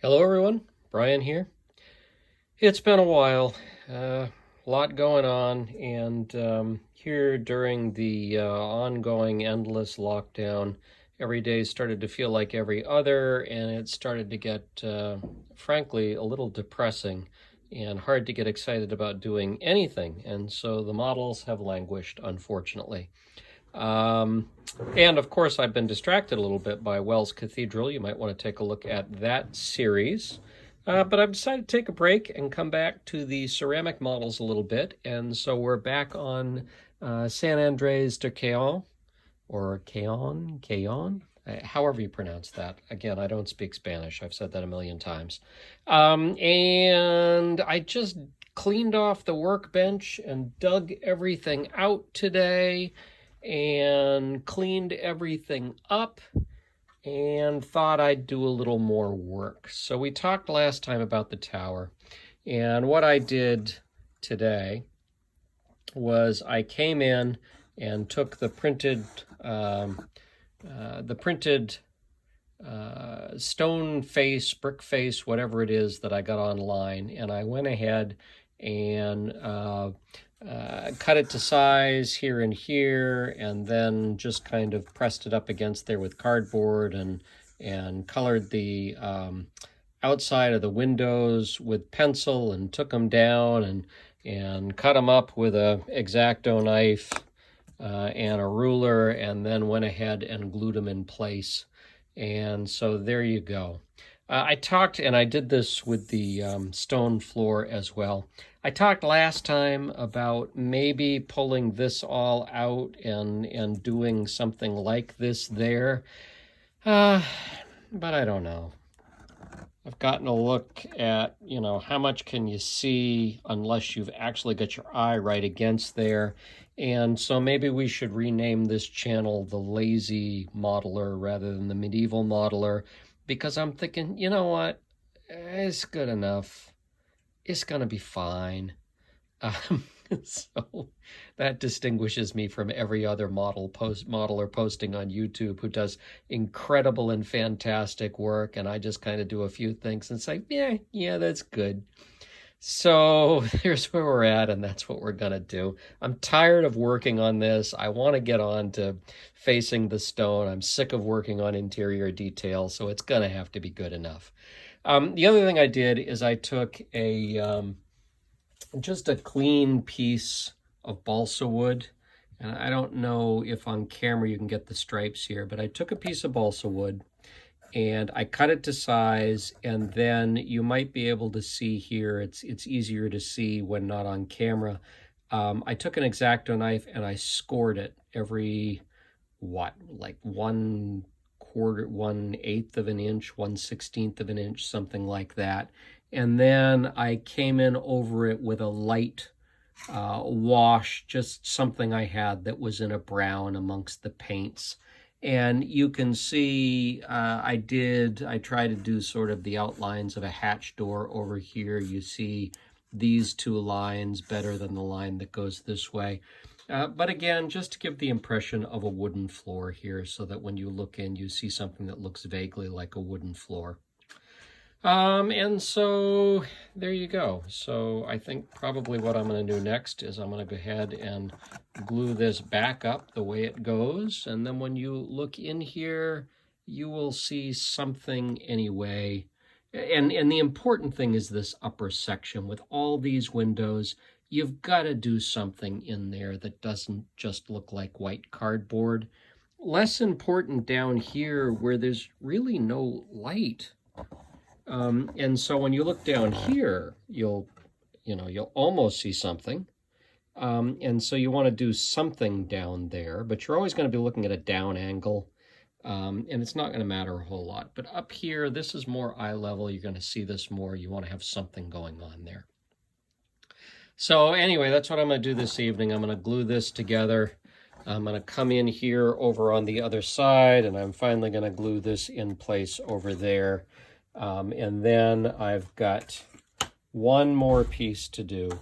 Hello everyone, Brian here. It's been a while, a lot going on, and here during the ongoing endless lockdown, every day started to feel like every other, and it started to get, frankly, a little depressing and hard to get excited about doing anything, and so the models have languished, unfortunately. Um, and of course, I've been distracted a little bit by Wells Cathedral. You might want to take a look at that series. But I've decided to take a break and come back to the ceramic models a little bit. And so we're back on San Andres de Caon, or Caon, however you pronounce that. Again, I don't speak Spanish. I've said that a million times. And I just cleaned off the workbench and dug everything out today and cleaned everything up and thought I'd do a little more work. So we talked last time about the tower, and what I did today was I came in and took the printed stone face, brick face, whatever it is that I got online, and I went ahead and cut it to size here and here, and then just kind of pressed it up against there with cardboard and colored the outside of the windows with pencil and took them down and cut them up with a X-Acto knife and a ruler, and then went ahead and glued them in place. And so there you go. I talked, and I did this with the stone floor as well. I talked last time about maybe pulling this all out and doing something like this there. But I don't know. I've gotten a look at, how much can you see unless you've actually got your eye right against there. And so maybe we should rename this channel the Lazy Modeler rather than the Medieval Modeler, because I'm thinking, you know what, it's good enough. It's going to be fine. So that distinguishes me from every other modeler posting on YouTube who does incredible and fantastic work, and I just kind of do a few things and say, yeah, that's good. So here's where we're at, and that's what we're going to do. I'm tired of working on this. I want to get on to facing the stone. I'm sick of working on interior detail, so it's going to have to be good enough. The other thing I did is I took just a clean piece of balsa wood, and I don't know if on camera you can get the stripes here, but I took a piece of balsa wood and I cut it to size, and then you might be able to see here, it's easier to see when not on camera. I took an X-Acto knife and I scored it every, like 1/4, 1/8 of an inch, 1/16 of an inch, something like that. And then I came in over it with a light wash, just something I had that was in a brown amongst the paints. And you can see I tried to do sort of the outlines of a hatch door over here. You see these two lines better than the line that goes this way. But again, just to give the impression of a wooden floor here, so that when you look in, you see something that looks vaguely like a wooden floor. And so there you go. So I think probably what I'm going to do next is I'm going to go ahead and glue this back up the way it goes. And then when you look in here, you will see something anyway. And the important thing is this upper section with all these windows. You've got to do something in there that doesn't just look like white cardboard. Less important down here where there's really no light. And so when you look down here, you'll almost see something. And so you want to do something down there, but you're always going to be looking at a down angle. And it's not going to matter a whole lot. But up here, this is more eye level. You're going to see this more. You want to have something going on there. So anyway, that's what I'm going to do this evening. I'm going to glue this together. I'm going to come in here over on the other side, and I'm finally going to glue this in place over there. And then I've got one more piece to do.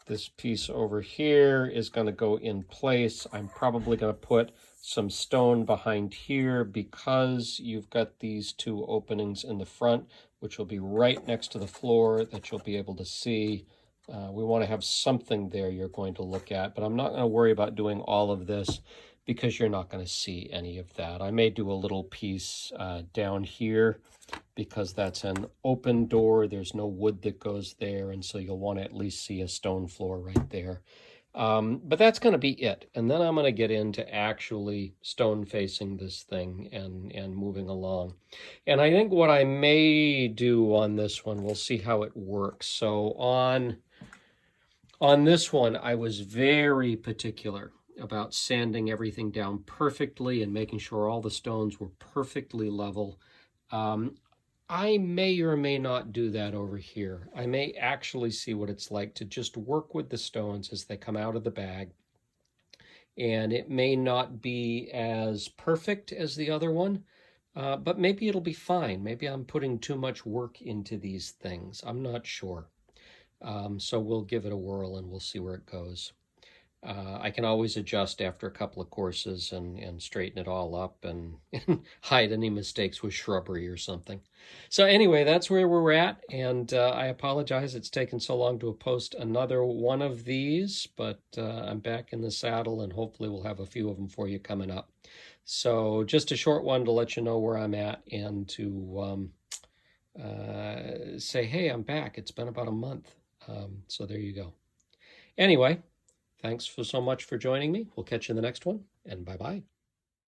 This piece over here is going to go in place. I'm probably going to put some stone behind here because you've got these two openings in the front, which will be right next to the floor that you'll be able to see. We want to have something there you're going to look at, but I'm not going to worry about doing all of this because you're not going to see any of that. I may do a little piece down here because that's an open door. There's no wood that goes there, and so you'll want to at least see a stone floor right there. But that's going to be it. And then I'm going to get into actually stone facing this thing and moving along. And I think what I may do on this one, we'll see how it works. So on this one, I was very particular about sanding everything down perfectly and making sure all the stones were perfectly level. I may or may not do that over here. I may actually see what it's like to just work with the stones as they come out of the bag. And it may not be as perfect as the other one, but maybe it'll be fine. Maybe I'm putting too much work into these things. I'm not sure. So we'll give it a whirl and we'll see where it goes. I can always adjust after a couple of courses and straighten it all up and hide any mistakes with shrubbery or something. So anyway, that's where we're at, and I apologize it's taken so long to post another one of these, but I'm back in the saddle, and hopefully we'll have a few of them for you coming up. So just a short one to let you know where I'm at and to say, hey, I'm back. It's been about a month. So there you go. Anyway, thanks so much for joining me. We'll catch you in the next one, and bye-bye.